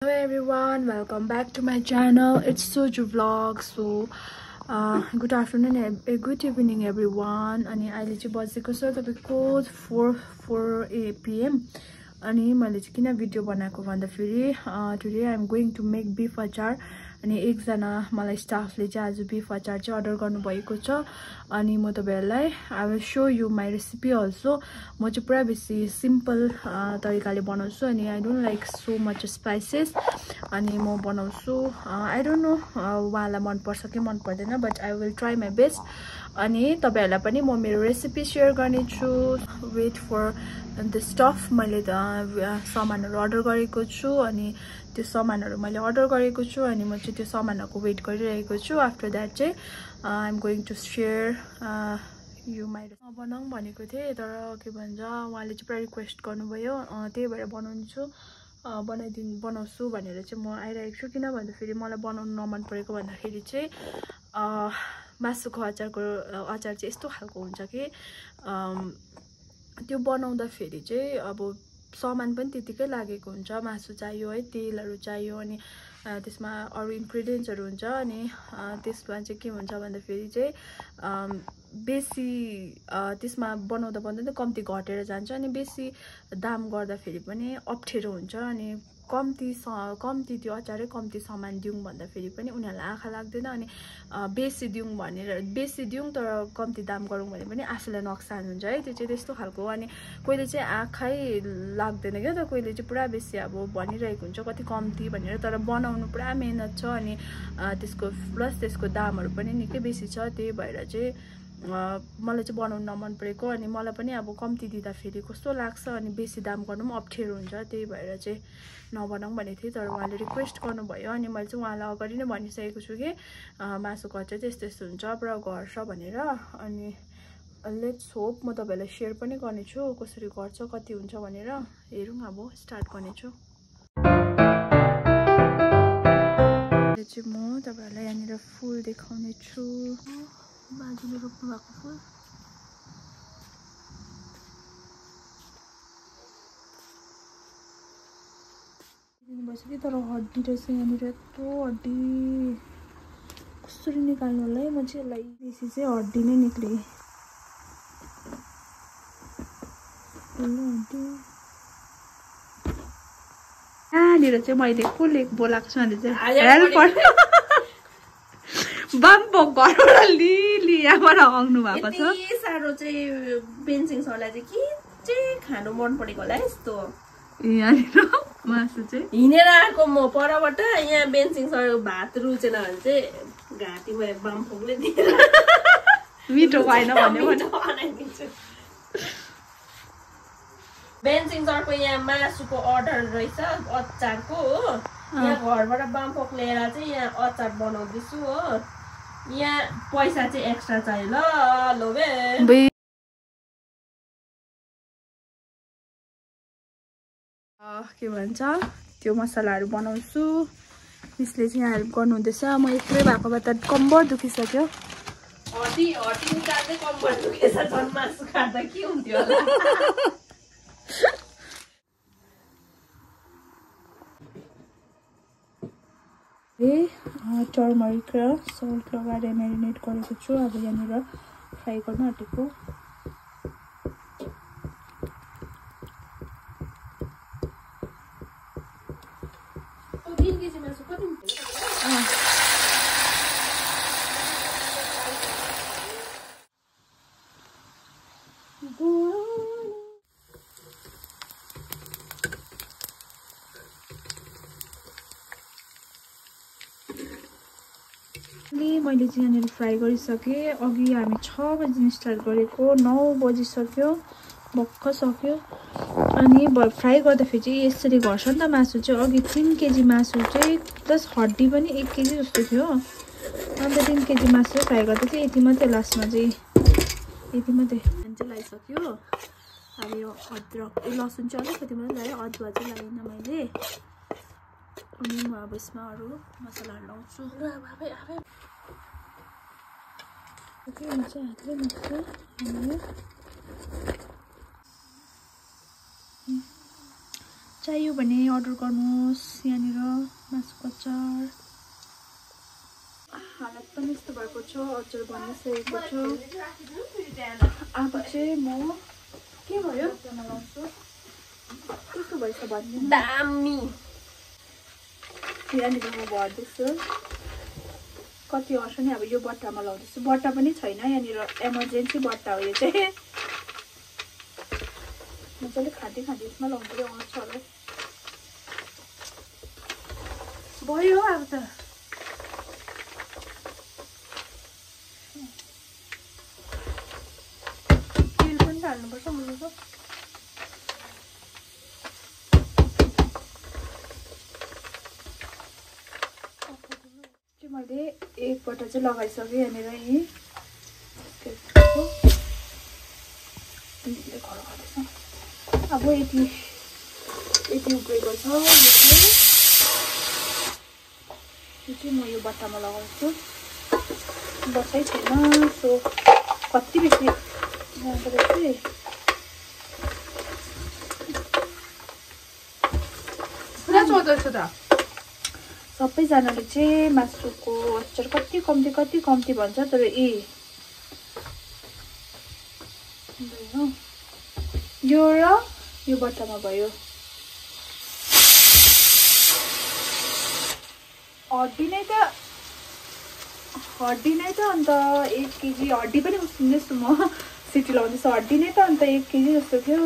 Hello everyone, welcome back to my channel. It's Soju Vlog. So good afternoon and good evening everyone. अनि अहिले चाहिँ बजेको छ तपाईको 4 PM अनि मैले चाहिँ किन भिडियो बनाएको भन्दाखेरि today I'm going to make beef achar. अनि एकजना मलाई स्टाफले चाहिँ आज beef achar चाहिँ अर्डर गर्नु भएको छ अनि म तपाईहरुलाई I will show you my recipe also. म चाहिँ पुरा बेसी सिम्पल तरिकाले बनाउँछु अनि I don't like so much spices अनि म बनाउँछु I don't know उहाँलाई मन पर्छ कि मन पर्दैन but I will try my best अनि तपाईहरुलाई पनि म मेरो रेसिपी शेयर गर्ने छु. Wait for the stuff. मैले सामानहरु अर्डर गरेको छु अनि त्यो सामानहरु मैले अर्डर गरेको छु अनि म चाहिँ त्यो सामानहरुको वेट गरिरहेको छु. आफ्टर दैट चाहिँ I'm going to share you my बनाउँ भनेको थिए तर के भन्छ उहाँले चाहिँ पुरा रिक्वेस्ट गर्नुभयो त्यही भएर बनाउँछु बनाउँछु भनेर चाहिँ म आइरहेको छु. किन भन्दाखेरि मलाई बनाउन नमन परेको भन्दाखेरि चाहिँ मासुको अचार चाहिँ यस्तो खालको हुन्छ कि त्यो बनाउँदा फेरि चाहिँ अब सामान पनि त्यतिकै लागेको हुन्छ. मासु चाहियो है, तेलहरु चाहियो अनि त्यसमा अरु इन्ग्रेडिएन्ट्सहरु हुन्छ अनि त्यसमा चाहिँ के हुन्छ भन्दा फेरि चाहिँ बेसी त्यसमा बनाउँदा बनाउँदै कम्ती घटेर जान्छ अनि बेसी दाम गर्दा फेरि पनि अप्ठेरो हुन्छ अनि कम्ती त्यो अचारै कम्ती सामान दिउँ भन्दा फेरि पनि उनीहरुलाई आँखा लाग्दैन अनि बेसी दिउँ तर कम्ती दाम गरौँ भने पनि आफूलाई नोक्सान हुन्छ है. त्यो चाहिँ त्यस्तो खालको अनि कोहीले चाहिँ आँखै लाग्दैन के त कोहीले चाहिँ पुरा बेसी अब भनिरहेको हुन्छ कति कम्ती भनेर तर बनाउनु पुरा मेहनत छ अनि त्यसको प्लस त्यसको दामहरु पनि निकै बेसी छ. त्यही भएर चाहिँ मलाई चाहिँ बनाउन नमन परेको अनि मलाई पनि अब कम्ती दिदा फेरि कस्तो लाग्छ अनि बेसी दाम गर्नु पनि अप्ठेरो हुन्छ. त्यही भएर चाहिँ नबनाऊँ भनेको थिए तर उहाँले रिक्वेस्ट गर्नुभयो अनि मैले चाहिँ उहाँलाई अगाडि नै भनिसकेको छु कि मासुको अचार चाहिँ यस्तो हुन्छ पुरा गर्छ भनेर अनि लेट्स होप म तपाईहरुलाई शेयर पनि गर्ने छु कसरी गर्छ कति हुन्छ भनेर. हेरौँ अब स्टार्ट गर्ने छु. चाहिँ म तपाईहरुलाई यहाँनिर फुल देखाउने छु. बाजुले रोप्नु भएको फुल दिनुभएछ कि तर हड्डी रहेछ यहाँनिर यत्रो हड्डी कसरी निकाल्नु होला है. म चाहिँ यसलाई बेसी चाहिँ हड्डी नै निक्ले यहाँनिर चाहिँ मैले कसले बोलाएको छु भने चाहिँ हेल्प बाम्पो घरबाट लिली यहाँबाट आउनु भएको छ. यति साह्रो चाहिँ बेन्सिङ सरलाई चाहिँ के चाहिँ खानु मन परेको होला यस्तो यहाँनिर मासु चाहिँ हिँडेर आएको म परबाट यहाँ बेन्सिङ सरको भात रुचेन भने चाहिँ घाँटीमा बाम्फोकले दिएर मिठो भएन भने बनाइदिन्छु. बेन्सिङ सरको यहाँ मासुको अर्डर रहेछ अचारको हो. यहाँ घरबाट बाम्फोक लिएर चाहिँ यहाँ अचार बनाउँदैछु हो. यहाँ पैसा चाहिँ एक्स्ट्रा चाहियो ल लोबे के भन्छ त्यो मसलाहरु बनाउँछु. त्यसले चाहिँ यहाँ हेल्प गर्नुहुँदैछ. म एक्लै भएको भए त कम्बर दुखिसक्यो. हड्डी निकाल्दै कम्बर दुखेछ झन् मासु खाँदा के हुन्थ्यो होला. टर्मरिक र सल्ट लगाएर म्यारिनेट गरेको छु. अब यहाँनिर फ्राई गर्न आँटेको. मैले चाहिँ यहाँनिर फ्राई गरिसकेँ. अघि हामी 6 बजी स्टार्ट गरेको 9 बजिसक्यो भक्क सक्यो अनि फ्राई गर्दाखेरि चाहिँ यसरी घट्छ नि त मासु चाहिँ. अघि 3 केजी मासु चाहिँ प्लस हड्डी पनि 1 केजी जस्तो थियो अन्त 3 केजी मासु फ्राई गर्दा चाहिँ यति मात्रै लास्टमा चाहिँ यति मात्रै चाहिँ लगाइसक्यो. अब यो अदरक लसुन चाहिँ अलिकति मात्रै लगाएँ अदुवा चाहिँ लगाइनँ मैले अनि म अब यसमा अरू मसलाहरू लाउँछु. ओके म चाहिँ हातले मुस्छु अनि चाहियो भने अर्डर गर्नुहोस् यहाँनिर मासुको अचार हालत पनि यस्तो भएको छ अचार बनिसकेको छ अब चाहिँ म के भयो लाउँछु कस्तो भएछ भन्ने दामी यहाँनिर म भर्दैछु कति आउँछ नि अब यो बट्टामा लाउँदैछु बट्टा पनि छैन यहाँनिर एमर्जेन्सी बट्टा हो यो चाहिँ मजाले खाँदै खाँदै यसमा लाउँदै आउँछ होला भयो अब त तेल पनि हाल्नुपर्छ मुनिको मैले एकपल्ट चाहिँ लगाइसकेँ यहाँनिर यी अब यति उब्रेको छ यो चाहिँ म यो बट्टामा लगाउँछु बट्टै छैन सो कति बेसी पुरा चौधछ त सबैजनाले चाहिँ मासुको अचार कति कम्ती भन्छ तर यो र यो बट्टामा भयो हड्डी नै त अन्त 1 केजी हड्डी पनि उसिन्दैछु म सिटी लाउँदैछु हड्डी नै त अन्त 1 केजी जस्तो थियो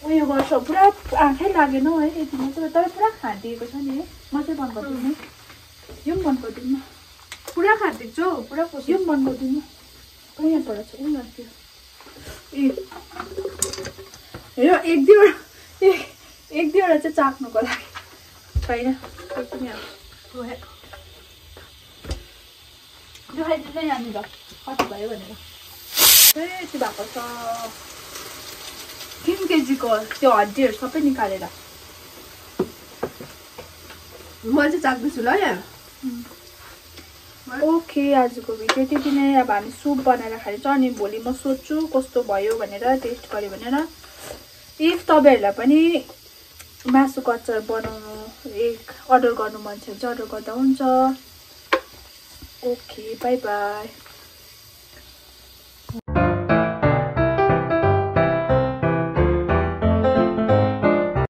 उयो गर्छ पुरा आँखै लागेन है यति मात्र तर पुरा खाँदिएको छ नि है म चाहिँ बन्द गरिदिनु यो पनि बन्द गरिदिनु पुरा खाँदिएको छु पुरा यो पनि बन्द गरिदिनु यहाँ परेको छ उयो त्यो हेर एक दुईवटा चाहिँ चाख्नुको लागि छैन त्यो पनि देखाइदिनु यहाँनिर कति भयो भनेर यति भएको छ 3 केजीको त्यो हड्डीहरू सबै निकालेर म चाहिँ चाख्दैछु ल यहाँ ओके आजको भिडियो त्यति नै अब हामी सुप बनाएर खान्छ अनि भोलि म सोध्छु कस्तो भयो भनेर टेस्ट गऱ्यो भनेर इफ तपाईँहरूलाई पनि मासुको अचार बनाउनु अर्डर गर्नु मन छ भने चाहिँ अर्डर गर्दा हुन्छ ओके बाई बाई